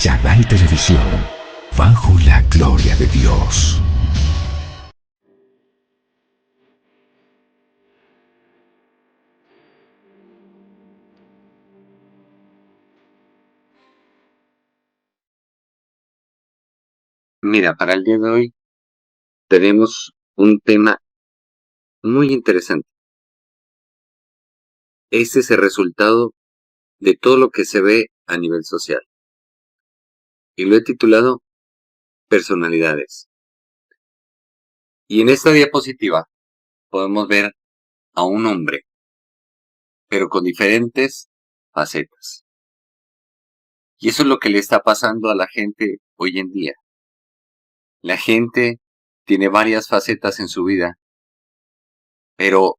Canal Televisión, bajo la gloria de Dios. Mira, para el día de hoy tenemos un tema muy interesante. Este es el resultado de todo lo que se ve a nivel social. Y lo he titulado Personalidades. Y en esta diapositiva podemos ver a un hombre, pero con diferentes facetas. Y eso es lo que le está pasando a la gente hoy en día. La gente tiene varias facetas en su vida, pero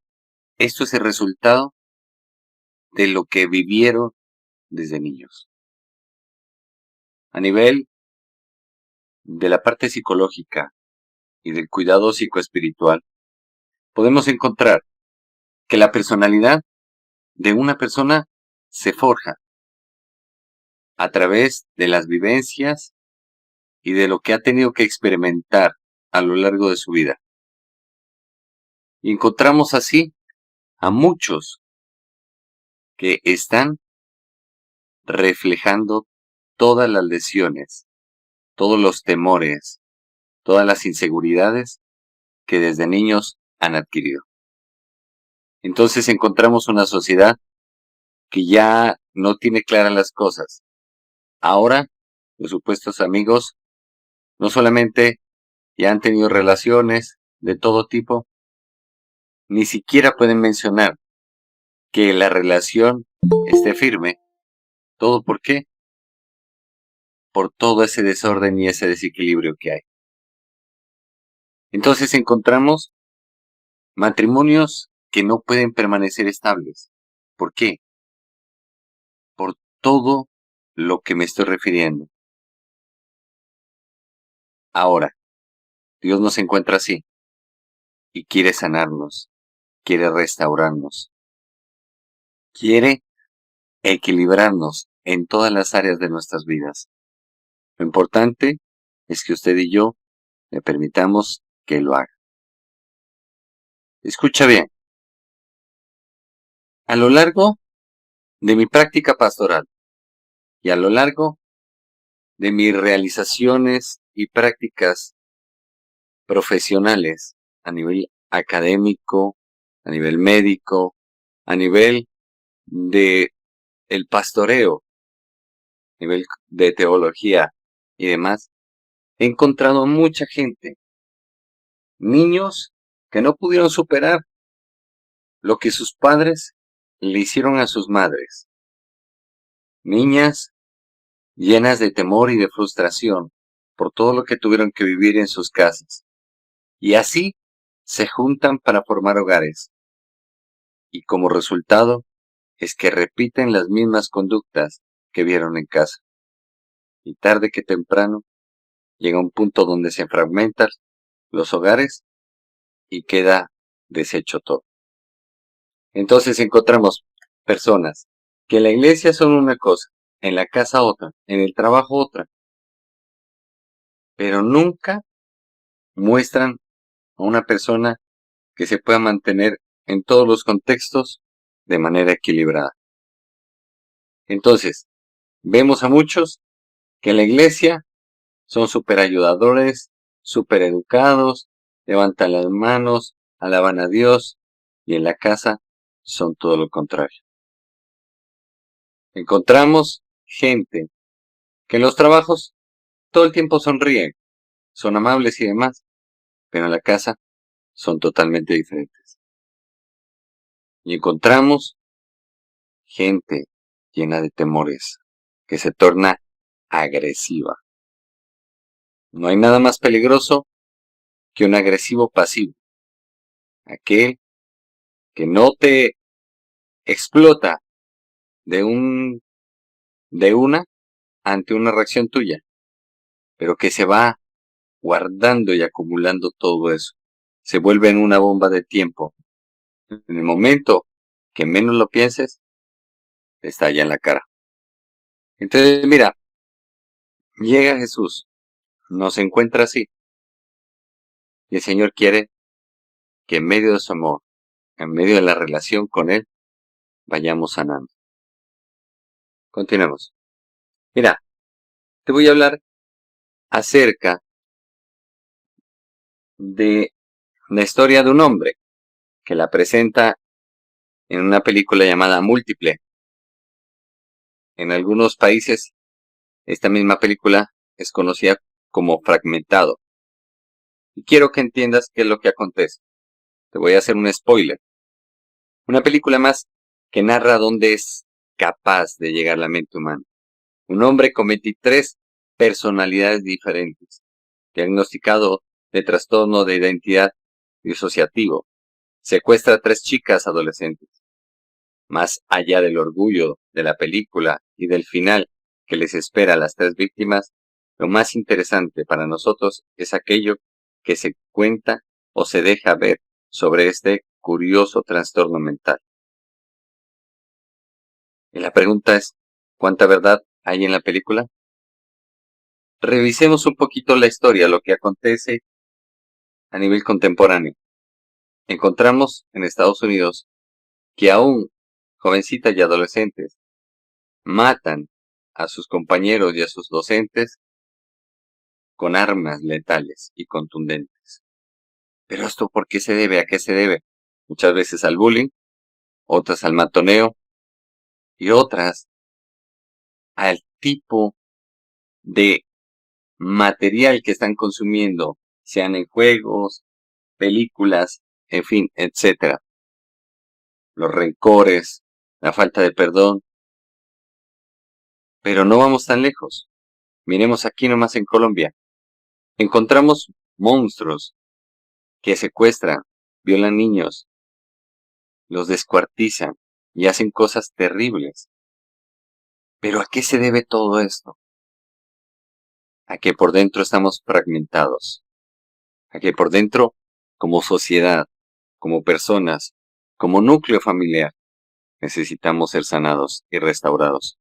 esto es el resultado de lo que vivieron desde niños. A nivel de la parte psicológica y del cuidado psicoespiritual, podemos encontrar que la personalidad de una persona se forja a través de las vivencias y de lo que ha tenido que experimentar a lo largo de su vida. Y encontramos así a muchos que están reflejando todas las lesiones, todos los temores, todas las inseguridades que desde niños han adquirido. Entonces encontramos una sociedad que ya no tiene claras las cosas. Ahora, los supuestos amigos no solamente ya han tenido relaciones de todo tipo, ni siquiera pueden mencionar que la relación esté firme. ¿Todo por qué? Por todo ese desorden y ese desequilibrio que hay. Entonces encontramos matrimonios que no pueden permanecer estables. ¿Por qué? Por todo lo que me estoy refiriendo. Ahora, Dios nos encuentra así y quiere sanarnos, quiere restaurarnos, quiere equilibrarnos en todas las áreas de nuestras vidas. Lo importante es que usted y yo le permitamos que lo haga. Escucha bien. A lo largo de mi práctica pastoral y a lo largo de mis realizaciones y prácticas profesionales a nivel académico, a nivel médico, a nivel de el pastoreo, a nivel de teología y demás, he encontrado mucha gente, niños que no pudieron superar lo que sus padres le hicieron a sus madres, niñas llenas de temor y de frustración por todo lo que tuvieron que vivir en sus casas. Y así se juntan para formar hogares. Y como resultado es que repiten las mismas conductas que vieron en casa. Y tarde que temprano llega un punto donde se fragmentan los hogares y queda deshecho todo. Entonces encontramos personas que en la iglesia son una cosa, en la casa otra, en el trabajo otra, pero nunca muestran a una persona que se pueda mantener en todos los contextos de manera equilibrada. Entonces, vemos a muchos que en la iglesia son súper ayudadores, súper educados, levantan las manos, alaban a Dios, y en la casa son todo lo contrario. Encontramos gente que en los trabajos todo el tiempo sonríen, son amables y demás, pero en la casa son totalmente diferentes. Y encontramos gente llena de temores, que se torna agresiva. No hay nada más peligroso que un agresivo pasivo, aquel que no te explota de una ante una reacción tuya, pero que se va guardando y acumulando todo eso. Se vuelve en una bomba de tiempo. En el momento que menos lo pienses, está allá en la cara. Entonces, mira, Llega Jesús, nos encuentra así, y el Señor quiere que en medio de su amor, en medio de la relación con Él, vayamos sanando. Continuemos. Mira, te voy a hablar acerca de la historia de un hombre que la presenta en una película llamada Múltiple. En algunos países, esta misma película es conocida como Fragmentado. Y quiero que entiendas qué es lo que acontece. Te voy a hacer un spoiler. Una película más que narra dónde es capaz de llegar la mente humana. Un hombre con 23 personalidades diferentes, diagnosticado de trastorno de identidad disociativo, secuestra a 3 chicas adolescentes. Más allá del orgullo de la película y del final que les espera a las 3 víctimas, lo más interesante para nosotros es aquello que se cuenta o se deja ver sobre este curioso trastorno mental. Y la pregunta es, ¿cuánta verdad hay en la película? Revisemos un poquito la historia, lo que acontece a nivel contemporáneo. Encontramos en Estados Unidos que aún jovencitas y adolescentes matan a sus compañeros y a sus docentes con armas letales y contundentes. ¿Pero esto por qué se debe? ¿A qué se debe? Muchas veces al bullying, otras al matoneo y otras al tipo de material que están consumiendo, sean en juegos, películas, en fin, etcétera. Los rencores, la falta de perdón. Pero no vamos tan lejos. Miremos aquí nomás en Colombia. Encontramos monstruos que secuestran, violan niños, los descuartizan y hacen cosas terribles. ¿Pero a qué se debe todo esto? A que por dentro estamos fragmentados. A que por dentro, como sociedad, como personas, como núcleo familiar, necesitamos ser sanados y restaurados.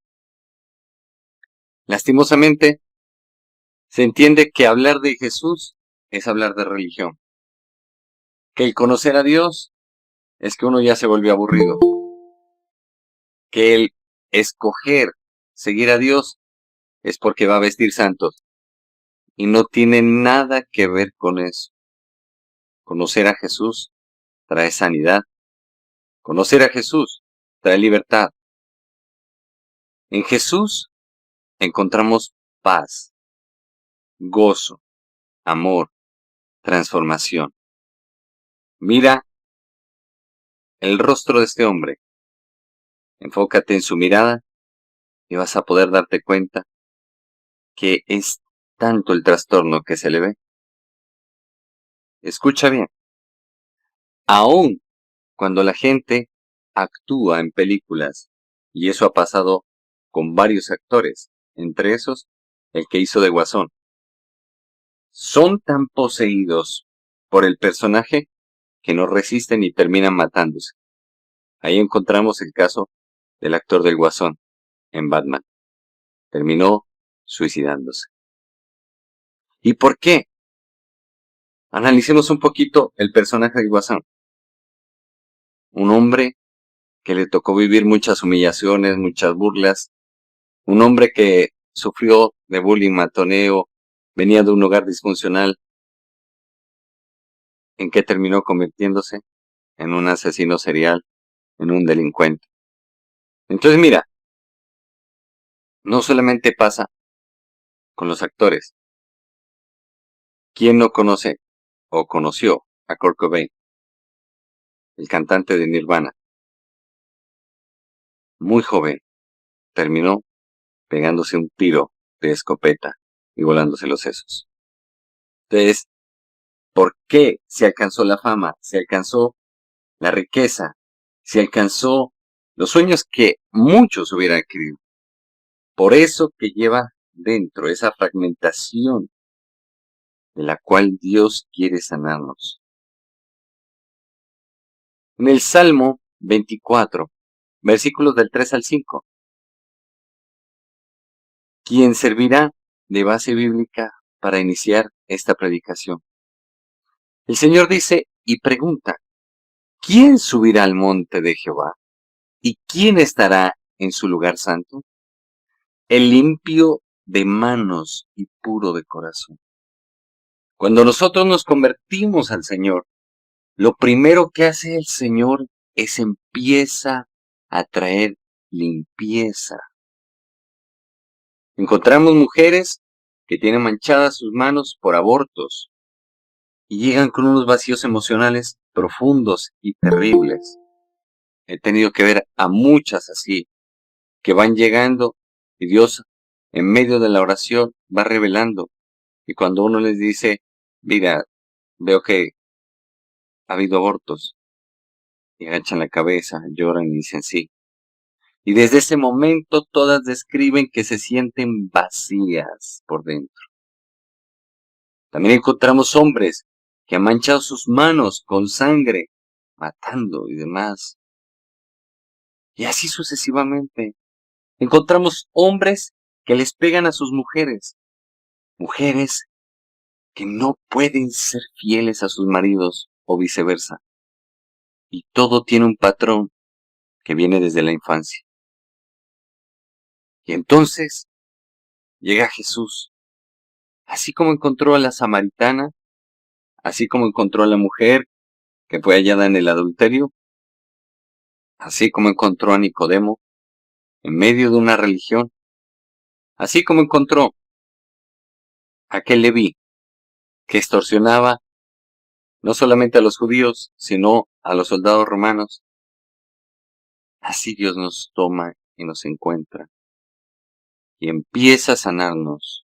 Lastimosamente, se entiende que hablar de Jesús es hablar de religión. Que el conocer a Dios es que uno ya se volvió aburrido. Que el escoger seguir a Dios es porque va a vestir santos. Y no tiene nada que ver con eso. Conocer a Jesús trae sanidad. Conocer a Jesús trae libertad. En Jesús encontramos paz, gozo, amor, transformación. Mira el rostro de este hombre. Enfócate en su mirada y vas a poder darte cuenta que es tanto el trastorno que se le ve. Escucha bien. Aún cuando la gente actúa en películas, y eso ha pasado con varios actores, entre esos el que hizo de Guasón, son tan poseídos por el personaje que no resisten y terminan matándose. Ahí encontramos el caso del actor del Guasón en Batman. Terminó suicidándose. ¿Y por qué? Analicemos un poquito el personaje del Guasón. Un hombre que le tocó vivir muchas humillaciones, muchas burlas. Un hombre que sufrió de bullying, matoneo, venía de un hogar disfuncional. ¿En qué terminó convirtiéndose? En un asesino serial, en un delincuente. Entonces mira, no solamente pasa con los actores. ¿Quién no conoce o conoció a Kurt Cobain, el cantante de Nirvana? Muy joven, terminó pegándose un tiro de escopeta y volándose los sesos. Entonces, ¿por qué se alcanzó la fama? Se alcanzó la riqueza, se alcanzó los sueños que muchos hubieran querido. Por eso que lleva dentro esa fragmentación de la cual Dios quiere sanarnos. En el Salmo 24, versículos del 3 al 5. ¿Quién servirá de base bíblica para iniciar esta predicación. El Señor dice y pregunta, ¿quién subirá al monte de Jehová? ¿Y quién estará en su lugar santo? El limpio de manos y puro de corazón. Cuando nosotros nos convertimos al Señor, lo primero que hace el Señor es empieza a traer limpieza. Encontramos mujeres que tienen manchadas sus manos por abortos y llegan con unos vacíos emocionales profundos y terribles. He tenido que ver a muchas así, que van llegando y Dios en medio de la oración va revelando. Y cuando uno les dice, mira, veo que ha habido abortos, y agachan la cabeza, lloran y dicen sí. Y desde ese momento todas describen que se sienten vacías por dentro. También encontramos hombres que han manchado sus manos con sangre, matando y demás. Y así sucesivamente. Encontramos hombres que les pegan a sus mujeres. Mujeres que no pueden ser fieles a sus maridos o viceversa. Y todo tiene un patrón que viene desde la infancia. Y entonces llega Jesús. Así como encontró a la samaritana, así como encontró a la mujer que fue hallada en el adulterio, así como encontró a Nicodemo en medio de una religión, así como encontró a aquel Leví que extorsionaba no solamente a los judíos, sino a los soldados romanos, así Dios nos toma y nos encuentra y empieza a sanarnos.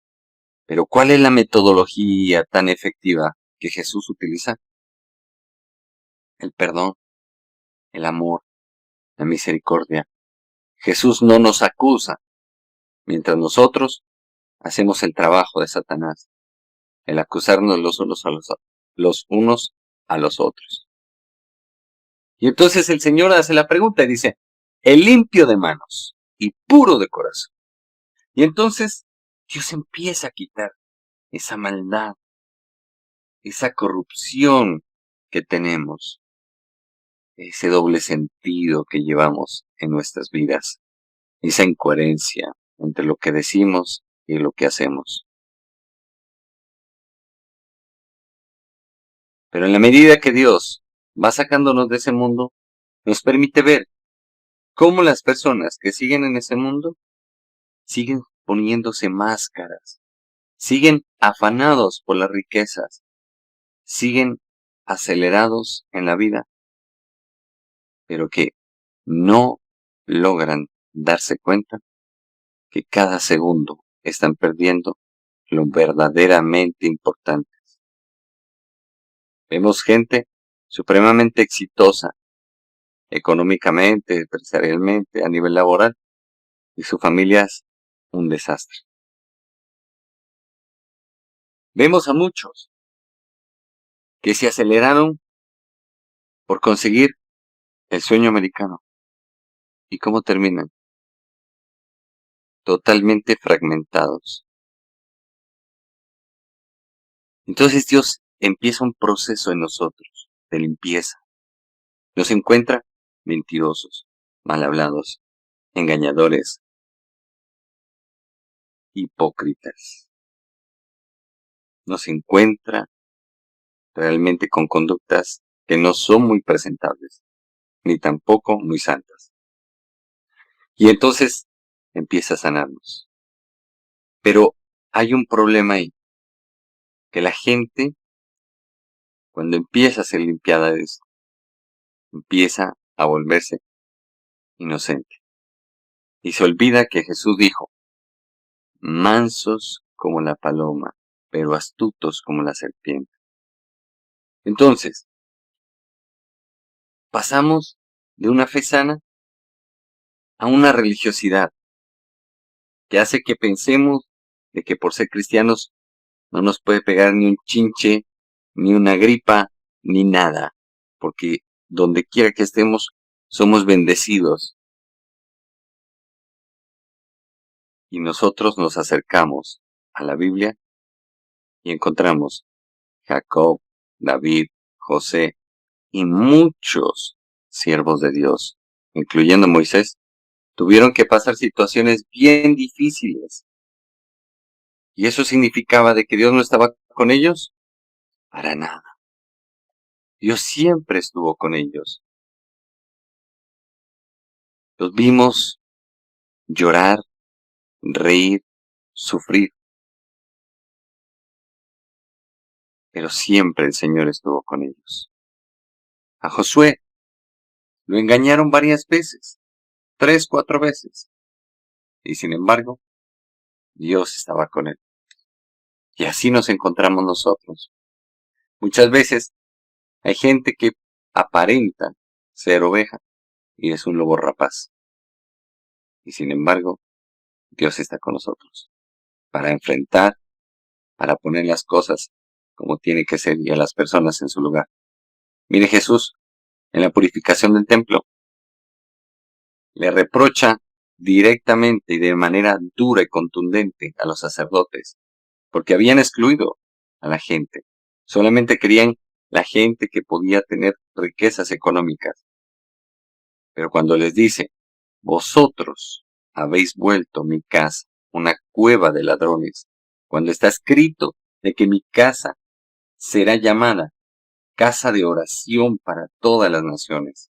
Pero ¿cuál es la metodología tan efectiva que Jesús utiliza? El perdón, el amor, la misericordia. Jesús no nos acusa, mientras nosotros hacemos el trabajo de Satanás, el acusarnos los unos a los otros. Y entonces el Señor hace la pregunta y dice, el limpio de manos y puro de corazón. Y entonces Dios empieza a quitar esa maldad, esa corrupción que tenemos, ese doble sentido que llevamos en nuestras vidas, esa incoherencia entre lo que decimos y lo que hacemos. Pero en la medida que Dios va sacándonos de ese mundo, nos permite ver cómo las personas que siguen en ese mundo siguen poniéndose máscaras, siguen afanados por las riquezas, siguen acelerados en la vida, pero que no logran darse cuenta que cada segundo están perdiendo lo verdaderamente importante. Vemos gente supremamente exitosa, económicamente, empresarialmente, a nivel laboral, y su familia es un desastre. Vemos a muchos que se aceleraron por conseguir el sueño americano. ¿Y cómo terminan? Totalmente fragmentados. Entonces Dios empieza un proceso en nosotros de limpieza. Nos encuentra mentirosos, mal hablados, engañadores, hipócritas. Nos encuentra realmente con conductas que no son muy presentables, ni tampoco muy santas. Y entonces empieza a sanarnos. Pero hay un problema ahí, que la gente, cuando empieza a ser limpiada de eso, empieza a volverse inocente. Y se olvida que Jesús dijo, mansos como la paloma, pero astutos como la serpiente. Entonces, pasamos de una fe sana a una religiosidad que hace que pensemos de que por ser cristianos no nos puede pegar ni un chinche, ni una gripa, ni nada, porque donde quiera que estemos somos bendecidos. Y nosotros nos acercamos a la Biblia y encontramos Jacob, David, José y muchos siervos de Dios, incluyendo Moisés, tuvieron que pasar situaciones bien difíciles. ¿Y eso significaba de que Dios no estaba con ellos? Para nada. Dios siempre estuvo con ellos. Los vimos llorar, reír, sufrir, pero siempre el Señor estuvo con ellos. A Josué lo engañaron varias veces, 3, 4 veces, y sin embargo, Dios estaba con él. Y así nos encontramos nosotros. Muchas veces hay gente que aparenta ser oveja y es un lobo rapaz. Y sin embargo, Dios está con nosotros para enfrentar, para poner las cosas como tiene que ser y a las personas en su lugar. Mire, Jesús, en la purificación del templo, le reprocha directamente y de manera dura y contundente a los sacerdotes, porque habían excluido a la gente. Solamente querían la gente que podía tener riquezas económicas. Pero cuando les dice, vosotros habéis vuelto mi casa una cueva de ladrones, cuando está escrito de que mi casa será llamada casa de oración para todas las naciones.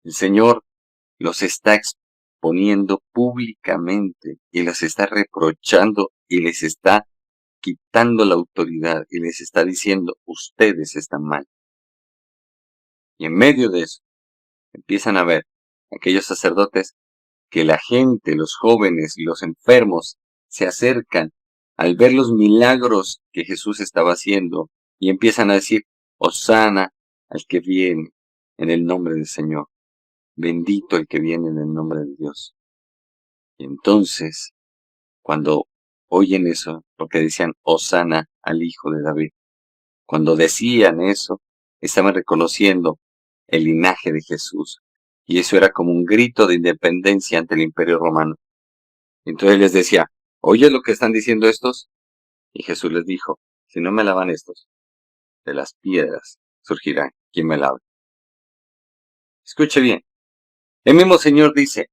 El Señor los está exponiendo públicamente y les está reprochando y les está quitando la autoridad y les está diciendo, ustedes están mal. Y en medio de eso, empiezan a ver aquellos sacerdotes que la gente, los jóvenes y los enfermos se acercan al ver los milagros que Jesús estaba haciendo y empiezan a decir, Hosana al que viene en el nombre del Señor, bendito el que viene en el nombre de Dios. Y entonces, cuando oyen eso, porque decían Hosana al hijo de David, cuando decían eso, estaban reconociendo el linaje de Jesús. Y eso era como un grito de independencia ante el Imperio Romano. Entonces les decía, ¿oyes lo que están diciendo estos? Y Jesús les dijo, si no me lavan estos, de las piedras surgirá quien me lave. Escuche bien, el mismo Señor dice,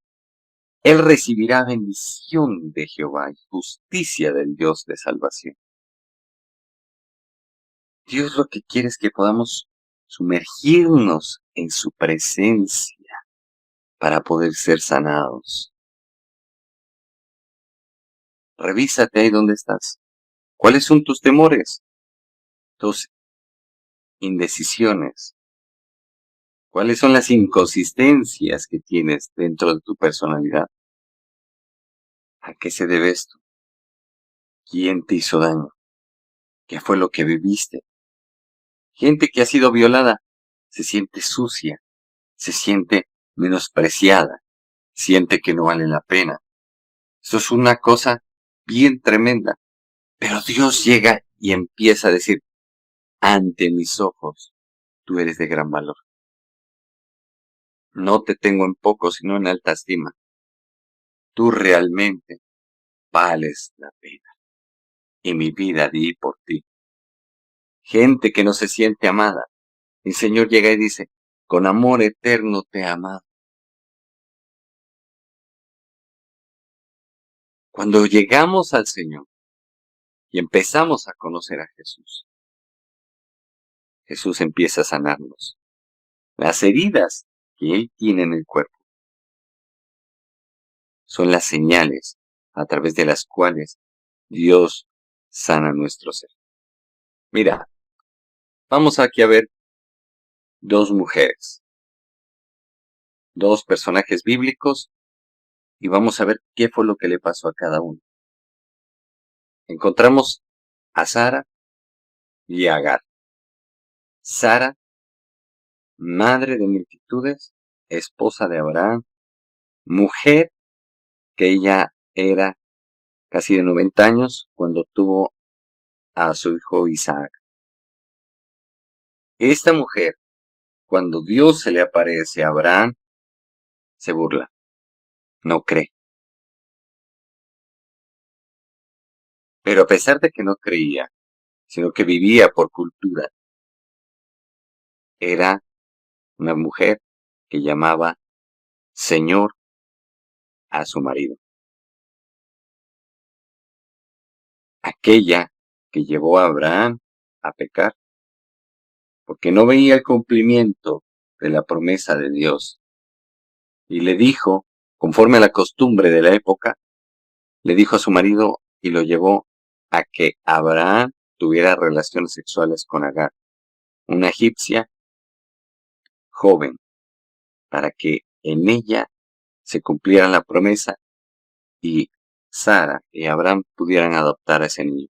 Él recibirá bendición de Jehová y justicia del Dios de salvación. Dios lo que quiere es que podamos sumergirnos en su presencia para poder ser sanados. Revísate ahí donde estás. ¿Cuáles son tus temores? Tus indecisiones. ¿Cuáles son las inconsistencias que tienes dentro de tu personalidad? ¿A qué se debe esto? ¿Quién te hizo daño? ¿Qué fue lo que viviste? Gente que ha sido violada se siente sucia, se siente menospreciada, siente que no vale la pena. Eso es una cosa bien tremenda. Pero Dios llega y empieza a decir, ante mis ojos, tú eres de gran valor. No te tengo en poco, sino en alta estima. Tú realmente vales la pena. Y mi vida di por ti. Gente que no se siente amada. El Señor llega y dice, con amor eterno te he amado. Cuando llegamos al Señor y empezamos a conocer a Jesús, Jesús empieza a sanarnos. Las heridas que Él tiene en el cuerpo son las señales a través de las cuales Dios sana nuestro ser. Mira, vamos aquí a ver dos mujeres, dos personajes bíblicos y vamos a ver qué fue lo que le pasó a cada uno. Encontramos a Sara y a Agar. Sara, madre de multitudes, esposa de Abraham, mujer que ella era casi de 90 años cuando tuvo a su hijo Isaac. Esta mujer, cuando Dios se le aparece a Abraham, se burla, no cree. Pero a pesar de que no creía, sino que vivía por cultura, era una mujer que llamaba Señor a su marido. Aquella que llevó a Abraham a pecar, porque no veía el cumplimiento de la promesa de Dios. Y le dijo, conforme a la costumbre de la época, le dijo a su marido y lo llevó a que Abraham tuviera relaciones sexuales con Agar, una egipcia joven, para que en ella se cumpliera la promesa y Sara y Abraham pudieran adoptar a ese niño.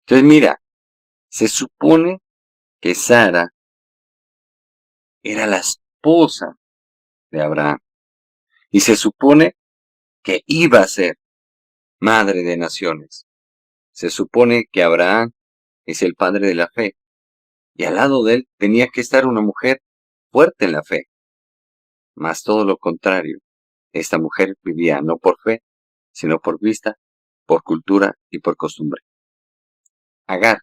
Entonces mira, se supone que Sara era la esposa de Abraham y se supone que iba a ser madre de naciones. Se supone que Abraham es el padre de la fe y al lado de él tenía que estar una mujer fuerte en la fe. Mas todo lo contrario, esta mujer vivía no por fe, sino por vista, por cultura y por costumbre. Agar,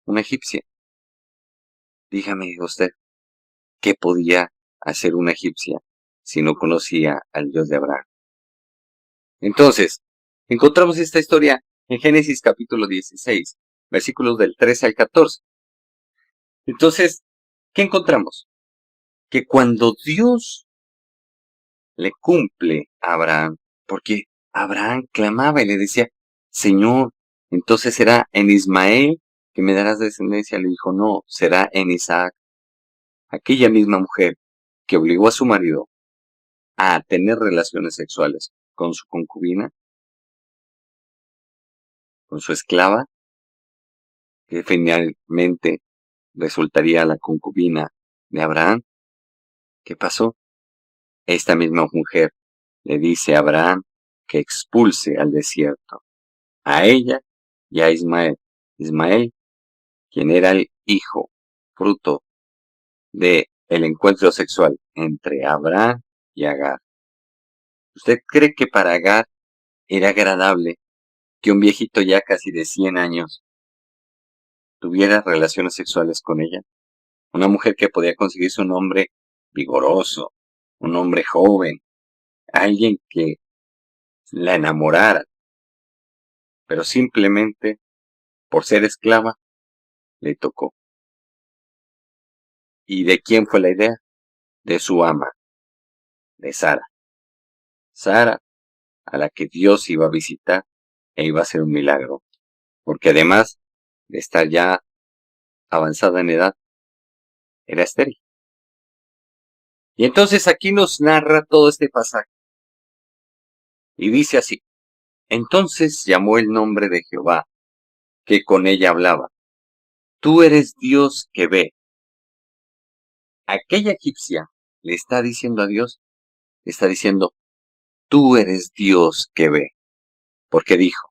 una egipcia. Dígame usted, ¿qué podía hacer una egipcia si no conocía al Dios de Abraham? Entonces, encontramos esta historia en Génesis capítulo 16, versículos del 13 al 14. Entonces, ¿qué encontramos? Que cuando Dios le cumple a Abraham, porque Abraham clamaba y le decía, Señor, entonces será en Ismael que me darás descendencia. Le dijo, no, será en Isaac. Aquella misma mujer que obligó a su marido a tener relaciones sexuales con su concubina, con su esclava, que finalmente resultaría la concubina de Abraham. ¿Qué pasó? Esta misma mujer le dice a Abraham que expulse al desierto a ella y a Ismael. Ismael, quien era el hijo, fruto de el encuentro sexual entre Abraham y Agar. ¿Usted cree que para Agar era agradable que un viejito ya casi de 100 años tuviera relaciones sexuales con ella? Una mujer que podía conseguirse un hombre vigoroso, un hombre joven, alguien que la enamorara, pero simplemente por ser esclava le tocó. ¿Y de quién fue la idea? De su ama, de Sara. Sara, a la que Dios iba a visitar e iba a hacer un milagro, porque además de estar ya avanzada en edad, era estéril. Y entonces aquí nos narra todo este pasaje. Y dice así, entonces llamó el nombre de Jehová, que con ella hablaba. Tú eres Dios que ve. Aquella egipcia le está diciendo a Dios, le está diciendo, tú eres Dios que ve. Porque dijo,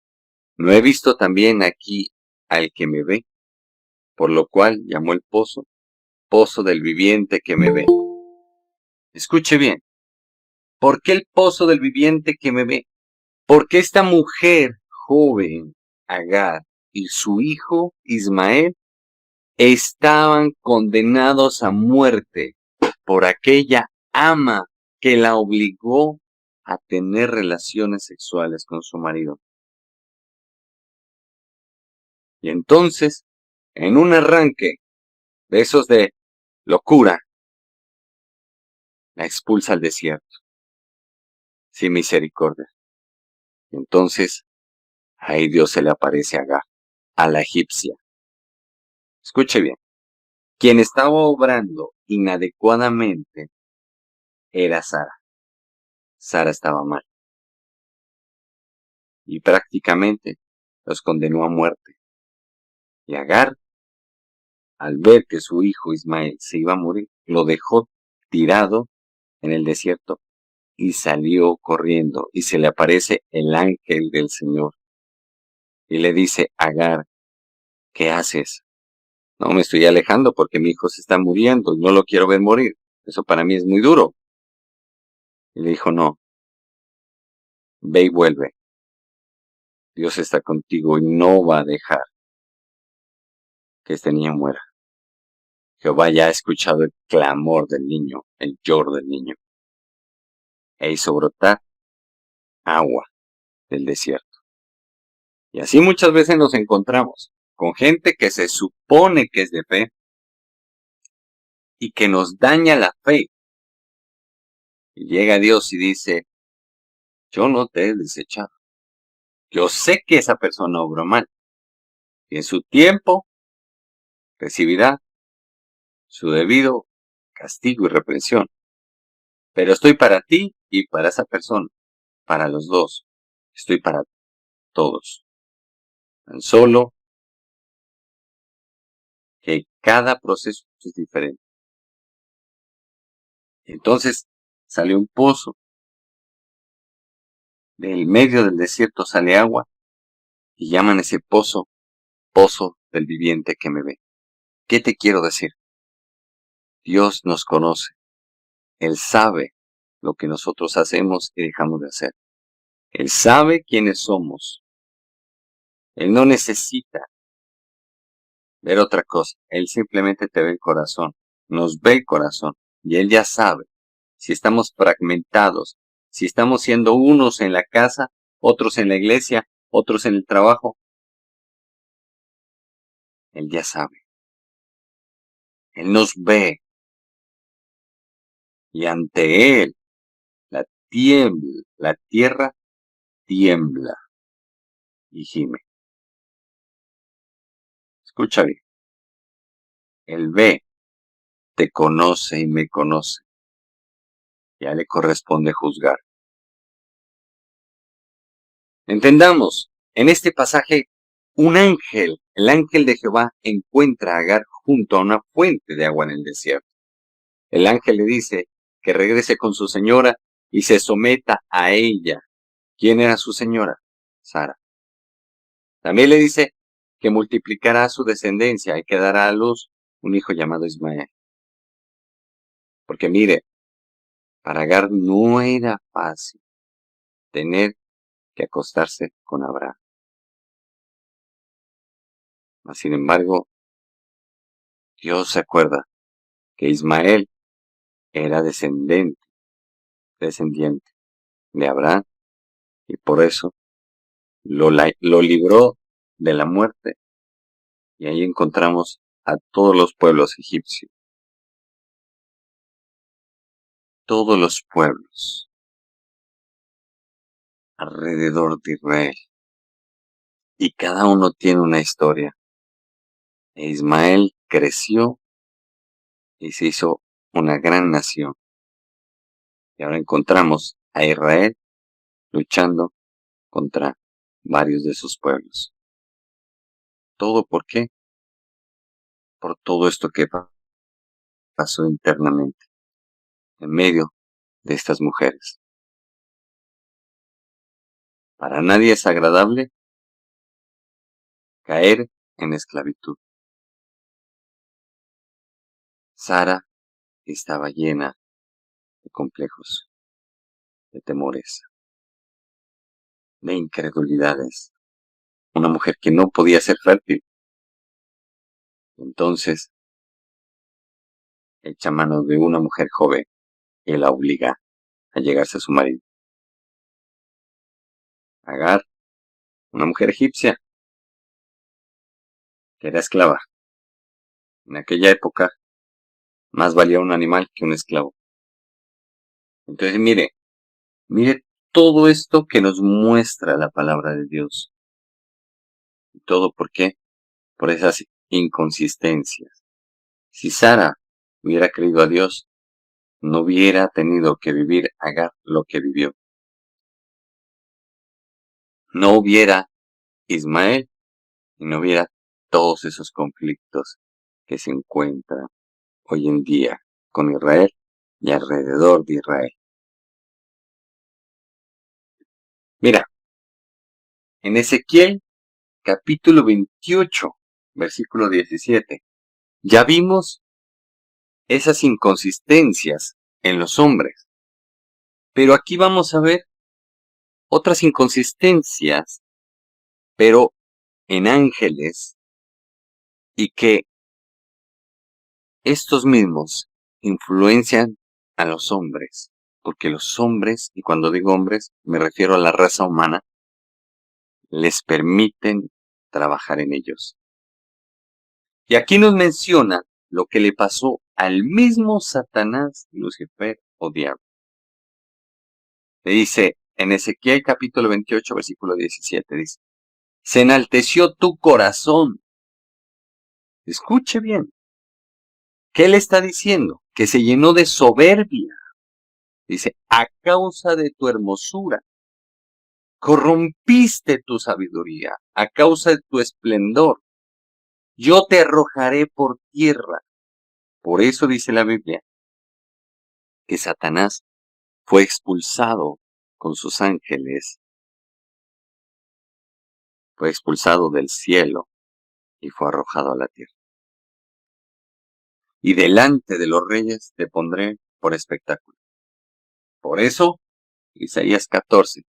¿no he visto también aquí al que me ve? Por lo cual llamó el pozo, pozo del viviente que me ve. Escuche bien, ¿por qué el pozo del viviente que me ve? Porque esta mujer joven, Agar, y su hijo Ismael estaban condenados a muerte por aquella ama que la obligó a tener relaciones sexuales con su marido. Y entonces, en un arranque de esos de locura, la expulsa al desierto, sin misericordia. Y entonces, ahí Dios se le aparece a Agar, a la egipcia. Escuche bien, quien estaba obrando inadecuadamente era Sara. Sara estaba mal. Y prácticamente los condenó a muerte. Y Agar, al ver que su hijo Ismael se iba a morir, lo dejó tirado en el desierto y salió corriendo. Y se le aparece el ángel del Señor. Y le dice, Agar, ¿qué haces? No, me estoy alejando porque mi hijo se está muriendo y no lo quiero ver morir. Eso para mí es muy duro. Y le dijo, no, ve y vuelve. Dios está contigo y no va a dejar que este niño muera. Jehová ya ha escuchado el clamor del niño, el lloro del niño, e hizo brotar agua del desierto. Y así muchas veces nos encontramos con gente que se supone que es de fe y que nos daña la fe. Y llega Dios y dice, yo no te he desechado. Yo sé que esa persona obró mal. Y en su tiempo recibirá su debido castigo y reprensión. Pero estoy para ti y para esa persona, para los dos. Estoy para todos. Tan solo que cada proceso es diferente. Entonces sale un pozo. Del medio del desierto sale agua y llaman ese pozo, pozo del viviente que me ve. ¿Qué te quiero decir? Dios nos conoce. Él sabe lo que nosotros hacemos y dejamos de hacer. Él sabe quiénes somos. Él no necesita ver otra cosa. Él simplemente te ve el corazón. Nos ve el corazón. Y Él ya sabe si estamos fragmentados, si estamos siendo unos en la casa, otros en la iglesia, otros en el trabajo. Él ya sabe. Él nos ve. Y ante Él, la tierra tiembla y gime. Escucha bien. Él ve, te conoce y me conoce. Ya le corresponde juzgar. Entendamos, en este pasaje, un ángel, el ángel de Jehová, encuentra a Agar junto a una fuente de agua en el desierto. El ángel le dice que regrese con su señora y se someta a ella. ¿Quién era su señora? Sara. También le dice que multiplicará su descendencia y que dará a luz un hijo llamado Ismael. Porque mire, para Agar no era fácil tener que acostarse con Abraham. Mas, sin embargo, Dios se acuerda que Ismael era descendiente de Abraham y por eso lo libró de la muerte. Y ahí encontramos a todos los pueblos egipcios. Todos los pueblos alrededor de Israel. Y cada uno tiene una historia. E Ismael creció y se hizo una gran nación. Y ahora encontramos a Israel luchando contra varios de sus pueblos. ¿Todo por qué? Por todo esto que pasó internamente, en medio de estas mujeres. Para nadie es agradable caer en esclavitud. Sara estaba llena de complejos, de temores, de incredulidades. Una mujer que no podía ser fértil. Entonces, echa mano de una mujer joven y la obliga a llegarse a su marido. Agar, una mujer egipcia, que era esclava. En aquella época, más valía un animal que un esclavo. Entonces, mire todo esto que nos muestra la palabra de Dios. ¿Y todo por qué? Por esas inconsistencias. Si Sara hubiera creído a Dios, no hubiera tenido que vivir Agar lo que vivió. No hubiera Ismael y no hubiera todos esos conflictos que se encuentran hoy en día con Israel y alrededor de Israel. Mira, en Ezequiel capítulo 28, versículo 17, ya vimos esas inconsistencias en los hombres. Pero aquí vamos a ver otras inconsistencias pero en ángeles, y que estos mismos influencian a los hombres, porque los hombres, y cuando digo hombres me refiero a la raza humana, les permiten trabajar en ellos. Y aquí nos menciona lo que le pasó al mismo Satanás, Lucifer o diablo. Le dice en Ezequiel capítulo 28, versículo 17, dice, se enalteció tu corazón. Escuche bien. ¿Qué le está diciendo? Que se llenó de soberbia. Dice, a causa de tu hermosura, corrompiste tu sabiduría, a causa de tu esplendor. Yo te arrojaré por tierra. Por eso dice la Biblia que Satanás fue expulsado con sus ángeles, fue expulsado del cielo y fue arrojado a la tierra. Y delante de los reyes te pondré por espectáculo. Por eso, Isaías 14,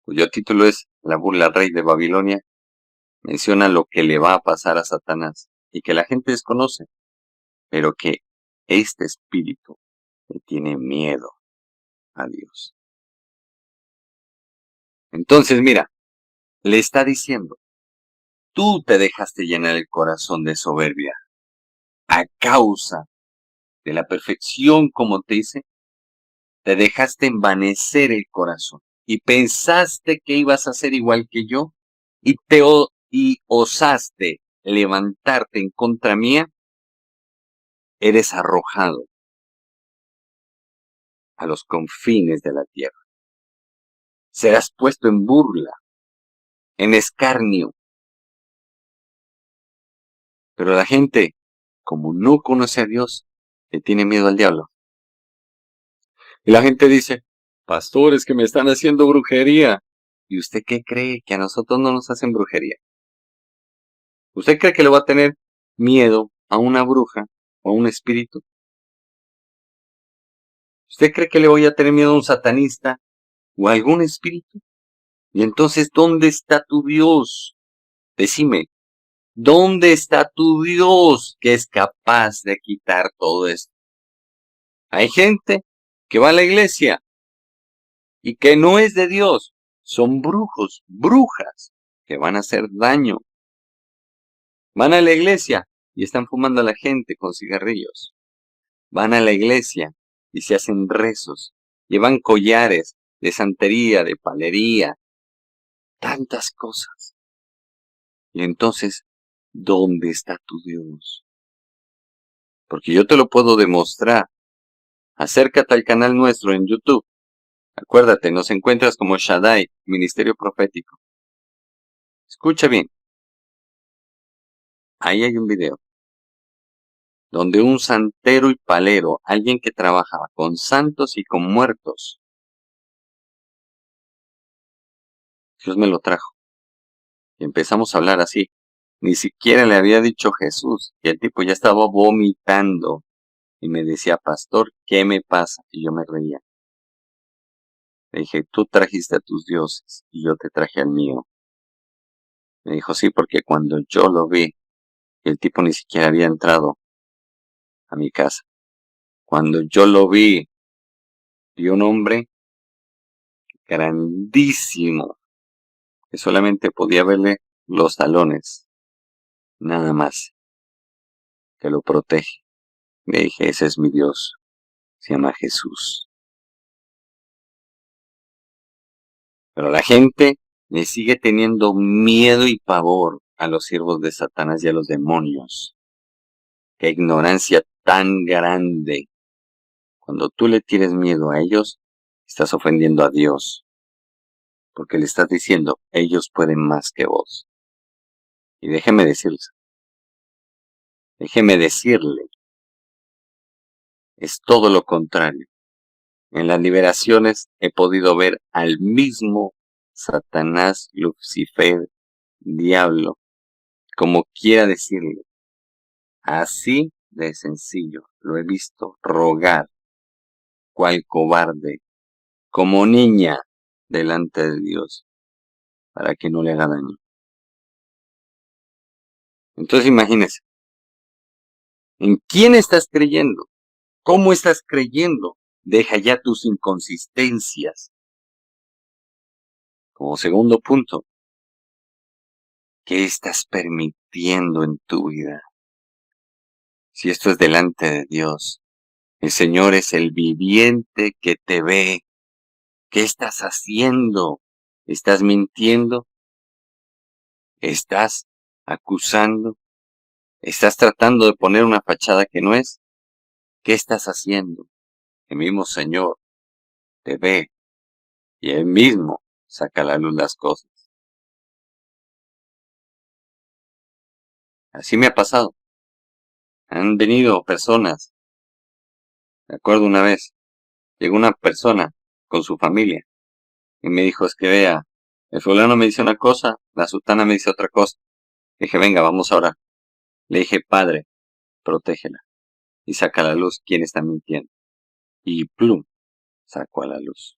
cuyo título es La burla al rey de Babilonia, menciona lo que le va a pasar a Satanás y que la gente desconoce, pero que este espíritu le tiene miedo a Dios. Entonces, mira, le está diciendo, tú te dejaste llenar el corazón de soberbia a causa de la perfección, como te dice, te dejaste envanecer el corazón y pensaste que ibas a ser igual que yo y osaste levantarte en contra mía, eres arrojado a los confines de la tierra. Serás puesto en burla, en escarnio. Pero la gente, como no conoce a Dios, le tiene miedo al diablo. Y la gente dice, pastores que me están haciendo brujería. ¿Y usted qué cree? Que a nosotros no nos hacen brujería. ¿Usted cree que le va a tener miedo a una bruja o a un espíritu? ¿Usted cree que le voy a tener miedo a un satanista o a algún espíritu? Y entonces, ¿dónde está tu Dios? Decime, ¿dónde está tu Dios que es capaz de quitar todo esto? Hay gente que va a la iglesia y que no es de Dios. Son brujos, brujas, que van a hacer daño. Van a la iglesia y están fumando a la gente con cigarrillos. Van a la iglesia y se hacen rezos. Llevan collares de santería, de palería, tantas cosas. Y entonces, ¿dónde está tu Dios? Porque yo te lo puedo demostrar. Acércate al canal nuestro en YouTube. Acuérdate, nos encuentras como Shaddai, Ministerio Profético. Escucha bien. Ahí hay un video donde un santero y palero, alguien que trabajaba con santos y con muertos, Dios me lo trajo. Y empezamos a hablar así. Ni siquiera le había dicho Jesús. Y el tipo ya estaba vomitando. Y me decía, pastor, ¿qué me pasa? Y yo me reía. Le dije, tú trajiste a tus dioses y yo te traje al mío. Me dijo, sí, porque cuando yo lo vi, el tipo ni siquiera había entrado a mi casa. Cuando yo lo vi un hombre grandísimo, que solamente podía verle los talones, nada más, que lo protege. Le dije, ese es mi Dios, se llama Jesús. Pero la gente le sigue teniendo miedo y pavor a los siervos de Satanás y a los demonios. Qué ignorancia tan grande. Cuando tú le tienes miedo a ellos, estás ofendiendo a Dios. Porque le estás diciendo, ellos pueden más que vos. Y déjeme decirle, es todo lo contrario. En las liberaciones he podido ver al mismo Satanás, Lucifer, diablo, como quiera decirle. Así de sencillo lo he visto rogar, cual cobarde, como niña delante de Dios, para que no le haga daño. Entonces imagínese, ¿en quién estás creyendo? ¿Cómo estás creyendo? Deja ya tus inconsistencias. Como segundo punto, ¿qué estás permitiendo en tu vida? Si esto es delante de Dios, el Señor es el viviente que te ve. ¿Qué estás haciendo? ¿Estás mintiendo? ¿Estás acusando? ¿Estás tratando de poner una fachada que no es? ¿Qué estás haciendo? El mismo Señor te ve y Él mismo saca a la luz las cosas. Así me ha pasado. Han venido personas. Me acuerdo una vez, llegó una persona con su familia y me dijo, es que vea, el fulano me dice una cosa, la sultana me dice otra cosa. Le dije, venga, vamos a orar. Le dije, Padre, protégela y saca a la luz quién está mintiendo. Y plum, sacó a la luz.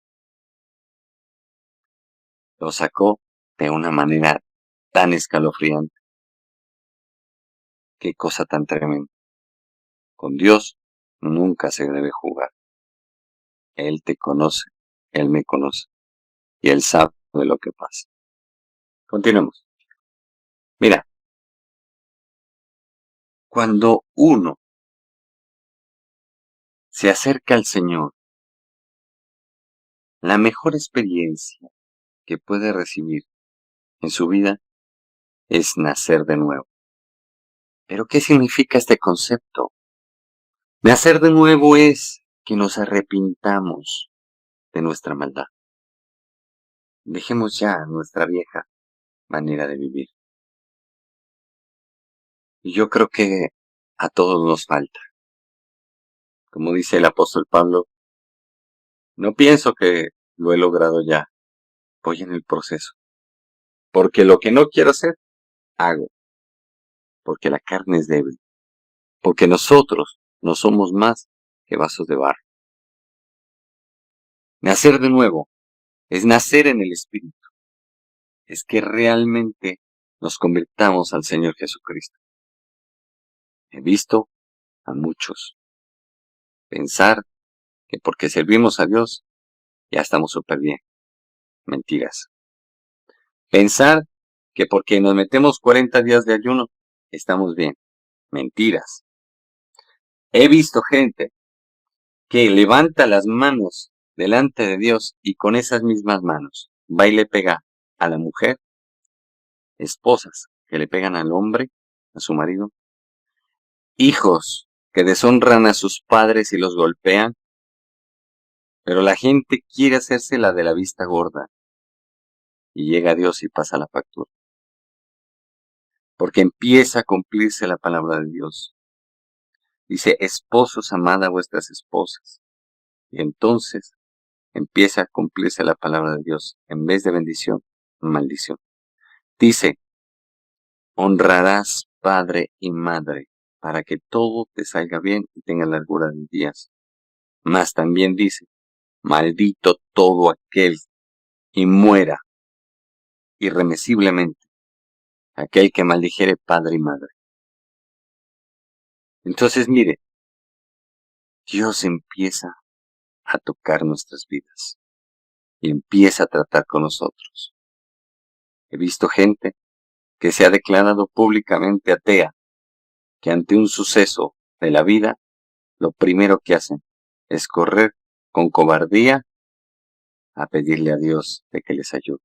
Lo sacó de una manera tan escalofriante. Qué cosa tan tremenda. Con Dios nunca se debe jugar. Él te conoce, Él me conoce y Él sabe de lo que pasa. Continuemos. Mira, cuando uno se acerca al Señor, la mejor experiencia que puede recibir en su vida es nacer de nuevo. ¿Pero qué significa este concepto? Nacer de nuevo es que nos arrepintamos de nuestra maldad. Dejemos ya nuestra vieja manera de vivir. Y yo creo que a todos nos falta. Como dice el apóstol Pablo, no pienso que lo he logrado ya. Voy en el proceso. Porque lo que no quiero hacer, hago. Porque la carne es débil. Porque nosotros no somos más que vasos de barro. Nacer de nuevo es nacer en el Espíritu. Es que realmente nos convirtamos al Señor Jesucristo. He visto a muchos pensar que porque servimos a Dios ya estamos súper bien. Mentiras. Pensar que porque nos metemos 40 días de ayuno estamos bien. Mentiras. He visto gente que levanta las manos delante de Dios y con esas mismas manos va y le pega a la mujer, esposas que le pegan al hombre, a su marido, hijos que deshonran a sus padres y los golpean, pero la gente quiere hacerse la de la vista gorda y llega a Dios y pasa la factura. Porque empieza a cumplirse la palabra de Dios. Dice, esposos, amad a vuestras esposas. Y entonces empieza a cumplirse la palabra de Dios. En vez de bendición, maldición. Dice, honrarás padre y madre para que todo te salga bien y tengas largura de días. Mas también dice, maldito todo aquel y muera irremisiblemente aquel que maldijere padre y madre. Entonces mire, Dios empieza a tocar nuestras vidas y empieza a tratar con nosotros. He visto gente que se ha declarado públicamente atea, que ante un suceso de la vida, lo primero que hacen es correr con cobardía a pedirle a Dios de que les ayude.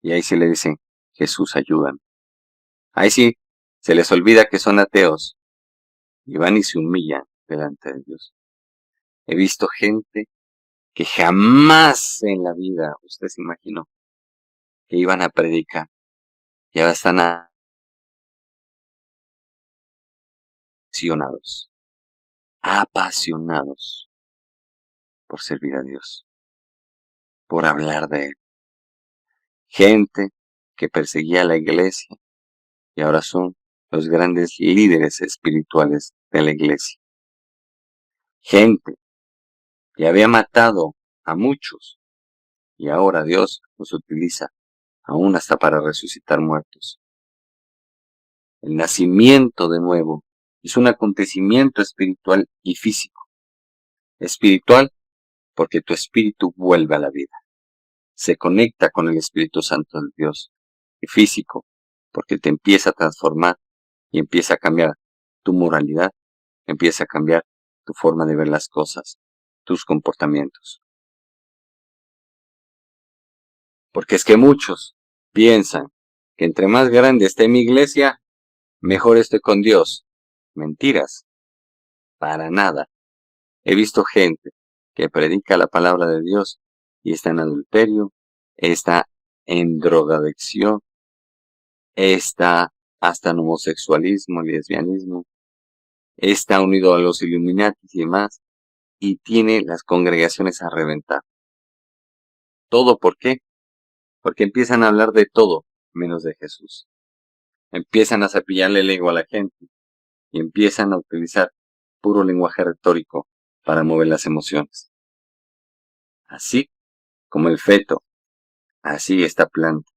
Y ahí sí le dicen, Jesús, ayúdame. Ahí sí, se les olvida que son ateos y van y se humillan delante de Dios. He visto gente que jamás en la vida, usted se imaginó, que iban a predicar. Y ahora están apasionados por servir a Dios, por hablar de Él. Gente que perseguía a la iglesia y ahora son los grandes líderes espirituales de la iglesia. Gente que había matado a muchos y ahora Dios los utiliza aún hasta para resucitar muertos. El nacimiento de nuevo es un acontecimiento espiritual y físico. Espiritual porque tu espíritu vuelve a la vida, se conecta con el Espíritu Santo de Dios. Y físico porque te empieza a transformar y empieza a cambiar tu moralidad, empieza a cambiar tu forma de ver las cosas, tus comportamientos. Porque es que muchos piensan que entre más grande esté mi iglesia, mejor estoy con Dios. Mentiras. Para nada. He visto gente que predica la palabra de Dios y está en adulterio, está en drogadicción, está hasta en homosexualismo, lesbianismo, está unido a los Illuminati y demás, y tiene las congregaciones a reventar. ¿Todo por qué? Porque empiezan a hablar de todo menos de Jesús. Empiezan a cepillarle el ego a la gente y empiezan a utilizar puro lenguaje retórico para mover las emociones. Así como el feto, así esta planta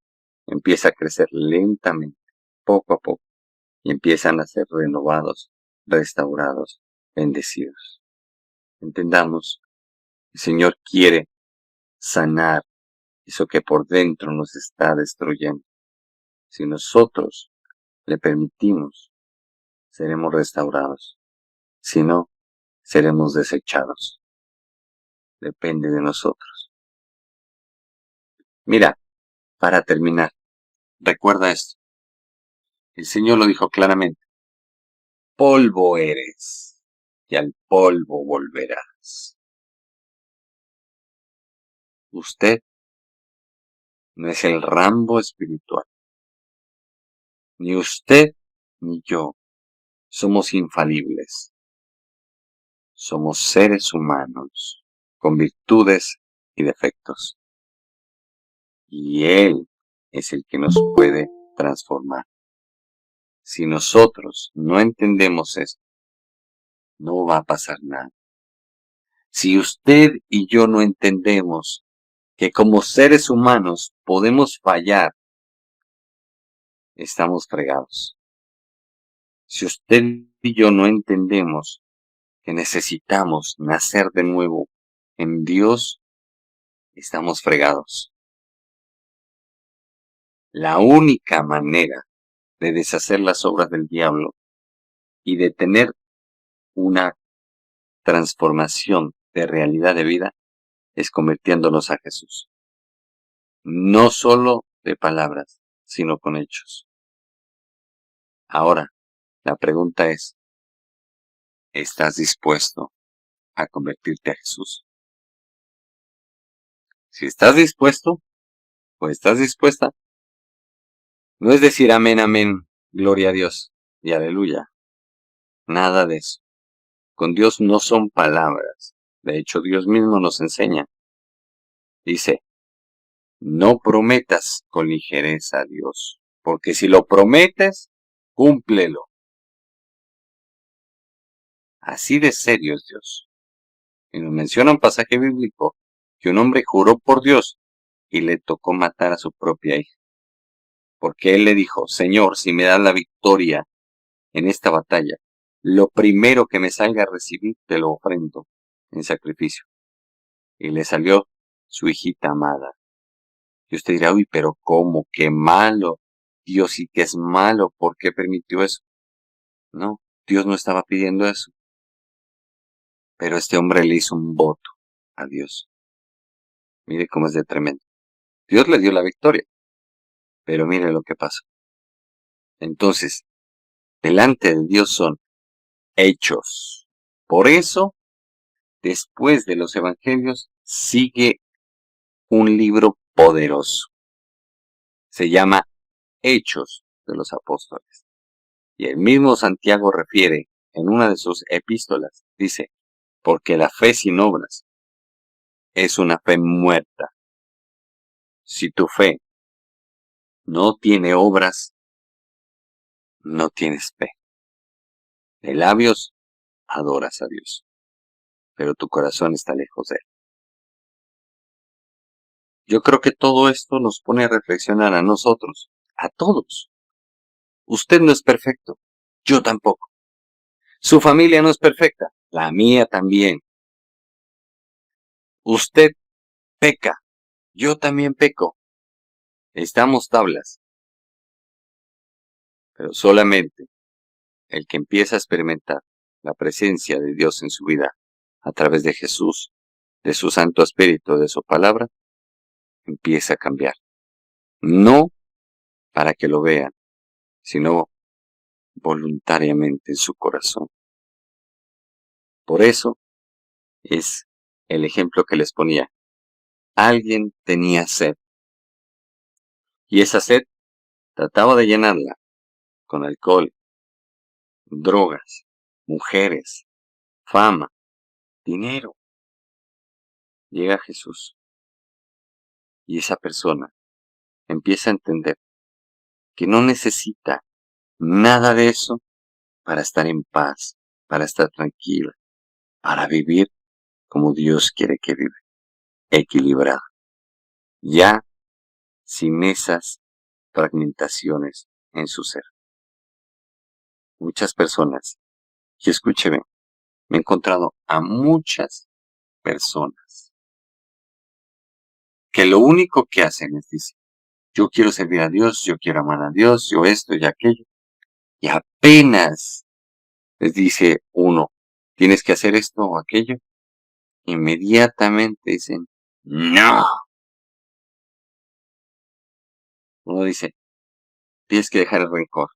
empieza a crecer lentamente, poco a poco, y empiezan a ser renovados, restaurados, bendecidos. Entendamos, el Señor quiere sanar eso que por dentro nos está destruyendo. Si nosotros le permitimos, seremos restaurados. Si no, seremos desechados. Depende de nosotros. Mira, para terminar, recuerda esto. El Señor lo dijo claramente. Polvo eres, y al polvo volverás. Usted no es el Rambo espiritual. Ni usted ni yo somos infalibles. Somos seres humanos con virtudes y defectos. Y Él es el que nos puede transformar. Si nosotros no entendemos esto, no va a pasar nada. Si usted y yo no entendemos que como seres humanos podemos fallar, estamos fregados. Si usted y yo no entendemos que necesitamos nacer de nuevo en Dios, estamos fregados. La única manera de deshacer las obras del diablo y de tener una transformación de realidad de vida es convirtiéndonos a Jesús. No solo de palabras, sino con hechos. Ahora, la pregunta es, ¿estás dispuesto a convertirte a Jesús? Si estás dispuesto, o estás dispuesta, no es decir amén, amén, gloria a Dios y aleluya. Nada de eso. Con Dios no son palabras. De hecho, Dios mismo nos enseña. Dice, no prometas con ligereza a Dios, porque si lo prometes, cúmplelo. Así de serio es Dios. Y nos menciona un pasaje bíblico que un hombre juró por Dios y le tocó matar a su propia hija. Porque él le dijo, Señor, si me das la victoria en esta batalla, lo primero que me salga a recibir te lo ofrendo en sacrificio. Y le salió su hijita amada. Y usted dirá, uy, pero ¿cómo? ¡Qué malo! Dios sí que es malo, ¿por qué permitió eso? No, Dios no estaba pidiendo eso. Pero este hombre le hizo un voto a Dios. Mire cómo es de tremendo. Dios le dio la victoria. Pero mire lo que pasó. Entonces, delante de Dios son hechos. Por eso, después de los evangelios, sigue un libro poderoso. Se llama Hechos de los Apóstoles. Y el mismo Santiago refiere en una de sus epístolas, dice, porque la fe sin obras es una fe muerta. Si tu fe no tiene obras, no tienes fe. De labios adoras a Dios, pero tu corazón está lejos de Él. Yo creo que todo esto nos pone a reflexionar a nosotros, a todos. Usted no es perfecto, yo tampoco. Su familia no es perfecta, la mía también. Usted peca, yo también peco. Estamos tablas, pero solamente el que empieza a experimentar la presencia de Dios en su vida a través de Jesús, de su Santo Espíritu, de su palabra, empieza a cambiar. No para que lo vean, sino voluntariamente en su corazón. Por eso es el ejemplo que les ponía. Alguien tenía sed. Y esa sed trataba de llenarla con alcohol, drogas, mujeres, fama, dinero. Llega Jesús y esa persona empieza a entender que no necesita nada de eso para estar en paz, para estar tranquila, para vivir como Dios quiere que vive, equilibrado, ya sin esas fragmentaciones en su ser. Muchas personas, y escúcheme, me he encontrado a muchas personas que lo único que hacen es decir, yo quiero servir a Dios, yo quiero amar a Dios, yo esto y aquello, y apenas les dice uno, tienes que hacer esto o aquello, inmediatamente dicen, no. Uno dice, tienes que dejar el rencor,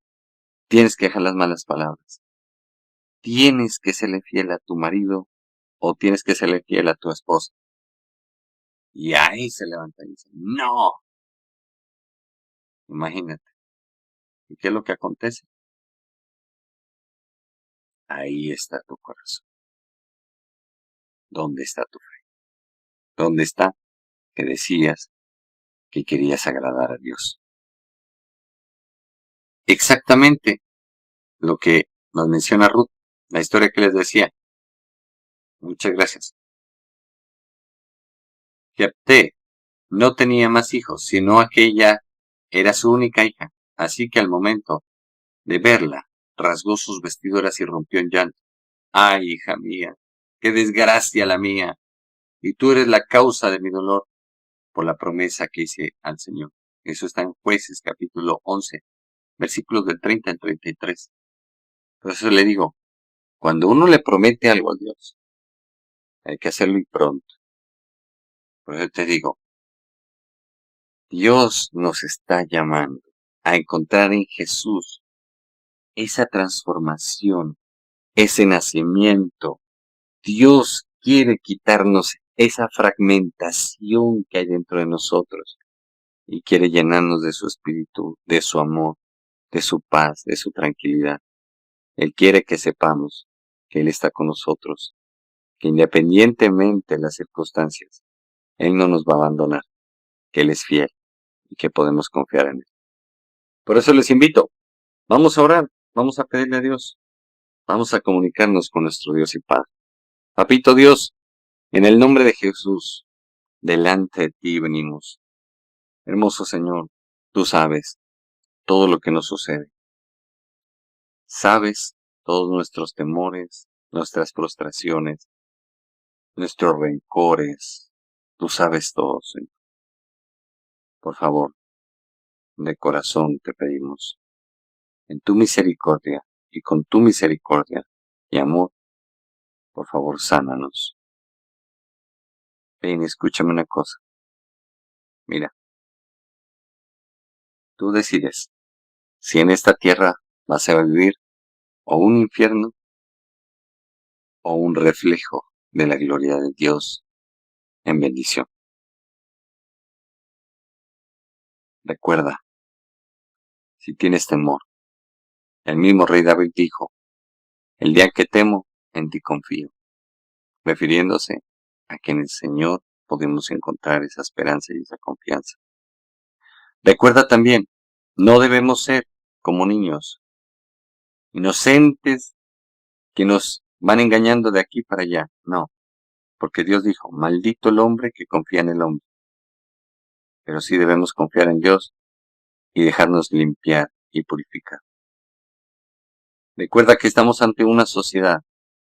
tienes que dejar las malas palabras, tienes que serle fiel a tu marido o tienes que serle fiel a tu esposa. Y ahí se levanta y dice, no. Imagínate. ¿Y qué es lo que acontece? Ahí está tu corazón. ¿Dónde está tu fe? ¿Dónde está que decías que querías agradar a Dios? Exactamente lo que nos menciona Ruth, la historia que les decía. Muchas gracias. Jefté no tenía más hijos, sino aquella era su única hija. Así que al momento de verla, rasgó sus vestiduras y rompió en llanto. ¡Ay, hija mía! ¡Qué desgracia la mía! Y tú eres la causa de mi dolor por la promesa que hice al Señor. Eso está en Jueces capítulo 11, versículos del 30 al 33. Por eso le digo, cuando uno le promete algo a Dios, hay que hacerlo y pronto. Por eso te digo, Dios nos está llamando a encontrar en Jesús esa transformación, ese nacimiento. Dios quiere quitarnos esa fragmentación que hay dentro de nosotros y quiere llenarnos de su espíritu, de su amor, de su paz, de su tranquilidad. Él quiere que sepamos que Él está con nosotros, que independientemente de las circunstancias, Él no nos va a abandonar, que Él es fiel y que podemos confiar en Él. Por eso les invito, vamos a orar, vamos a pedirle a Dios, vamos a comunicarnos con nuestro Dios y Padre. Papito Dios, en el nombre de Jesús, delante de ti venimos. Hermoso Señor, tú sabes todo lo que nos sucede. Sabes todos nuestros temores, nuestras frustraciones, nuestros rencores. Tú sabes todo, Señor. Por favor, de corazón te pedimos, en tu misericordia y con tu misericordia y amor, por favor, sánanos. Ven, escúchame una cosa. Mira, tú decides si en esta tierra vas a vivir o un infierno o un reflejo de la gloria de Dios en bendición. Recuerda, si tienes temor, el mismo rey David dijo, el día que temo, en ti confío, refiriéndose a que en el Señor podemos encontrar esa esperanza y esa confianza. Recuerda también, no debemos ser como niños, inocentes que nos van engañando de aquí para allá. No, porque Dios dijo, maldito el hombre que confía en el hombre. pero sí debemos confiar en Dios y dejarnos limpiar y purificar. Recuerda que estamos ante una sociedad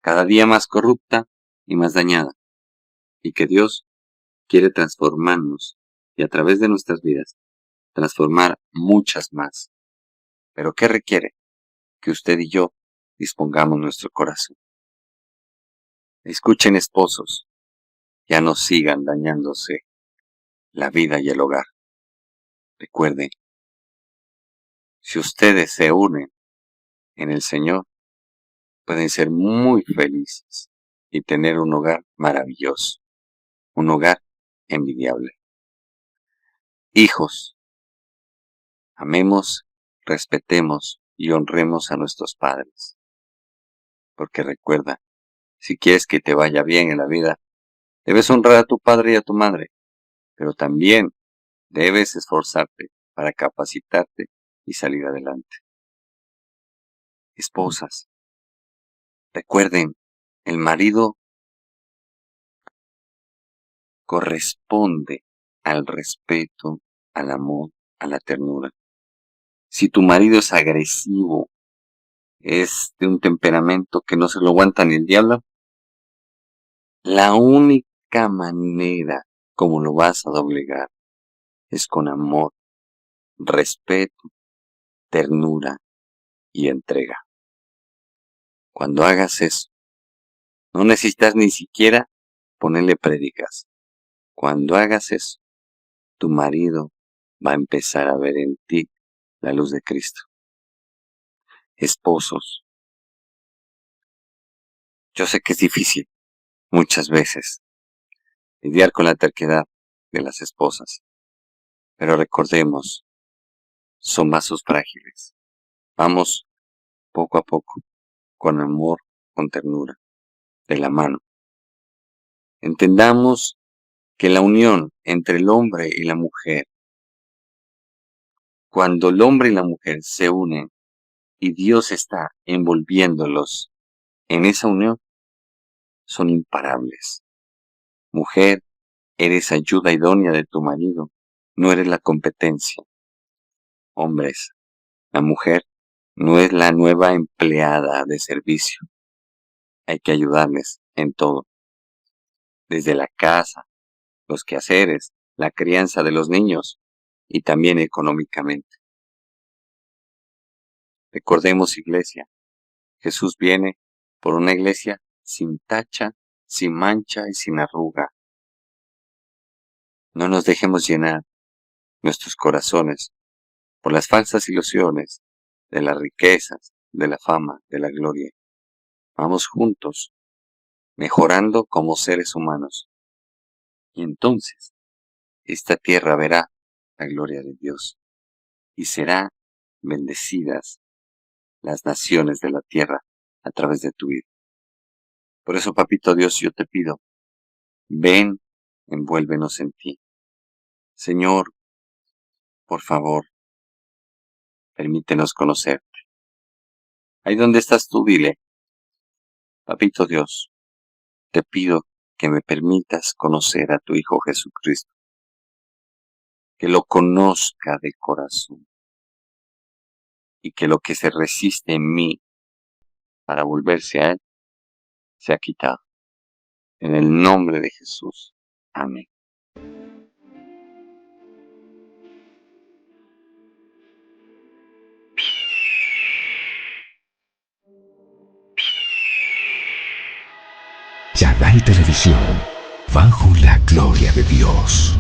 cada día más corrupta y más dañada, y que Dios quiere transformarnos y a través de nuestras vidas transformar muchas más. Pero ¿qué requiere? Que usted y yo dispongamos nuestro corazón. Escuchen, esposos, ya no sigan dañándose la vida y el hogar. Recuerden, si ustedes se unen en el Señor, pueden ser muy felices y tener un hogar maravilloso, un hogar envidiable. Hijos, amemos, respetemos y honremos a nuestros padres. Porque recuerda, si quieres que te vaya bien en la vida, debes honrar a tu padre y a tu madre, pero también debes esforzarte para capacitarte y salir adelante. Esposas, recuerden, el marido corresponde al respeto, al amor, a la ternura. Si tu marido es agresivo, es de un temperamento que no se lo aguanta ni el diablo, la única manera como lo vas a doblegar es con amor, respeto, ternura y entrega. Cuando hagas eso, no necesitas ni siquiera ponerle prédicas. Cuando hagas eso, tu marido va a empezar a ver en ti la luz de Cristo. Esposos, yo sé que es difícil muchas veces lidiar con la terquedad de las esposas, pero recordemos, son vasos frágiles. Vamos poco a poco, con amor, con ternura, de la mano. Entendamos que la unión entre el hombre y la mujer, cuando el hombre y la mujer se unen y Dios está envolviéndolos en esa unión, son imparables. Mujer, eres ayuda idónea de tu marido, no eres la competencia. Hombres, la mujer no es la nueva empleada de servicio. Hay que ayudarles en todo, desde la casa, los quehaceres, la crianza de los niños y también económicamente. Recordemos, iglesia, Jesús viene por una iglesia sin tacha, sin mancha y sin arruga. No nos dejemos llenar nuestros corazones por las falsas ilusiones de las riquezas, de la fama, de la gloria. Vamos juntos, mejorando como seres humanos. Y entonces, esta tierra verá la gloria de Dios y será bendecidas las naciones de la tierra a través de tu vida. Por eso, papito Dios, yo te pido, ven, envuélvenos en ti. Señor, por favor, permítenos conocerte. Ahí donde estás tú, dile, papito Dios, te pido que me permitas conocer a tu Hijo Jesucristo, que lo conozca de corazón y que lo que se resiste en mí para volverse a Él, se ha quitado. En el nombre de Jesús. Amén. Chagall Televisión, bajo la gloria de Dios.